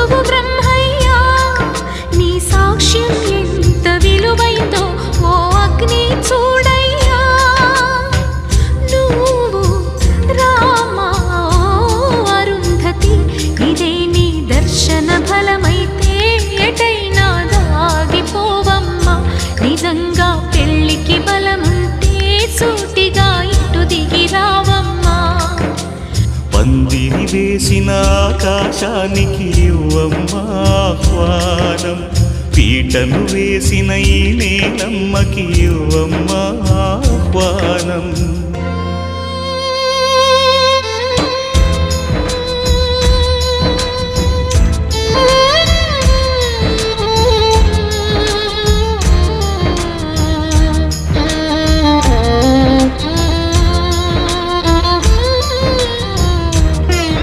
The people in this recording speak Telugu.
బంధువు బ్రహ్మయ్యా నీ సాక్ష్యం ఎంత విలువైందో ఓ అగ్ని చూడయ్యా నువ్వు రామా అరుంధతి ఇదే నీ దర్శన ఫలమైతే ఎటైనా దాగిపోవమ్మా నిజంగా పెళ్ళికి బలముంటే సూటిగా ఇటు దిగి రావమ్మా పందిరి వేసిన ఆకాశానికి ఇవ్వమ్మా ఆహ్వానం పీటను వేసిన ఈ నేలమ్మకి ఇవ్వమ్మా ఆహ్వానం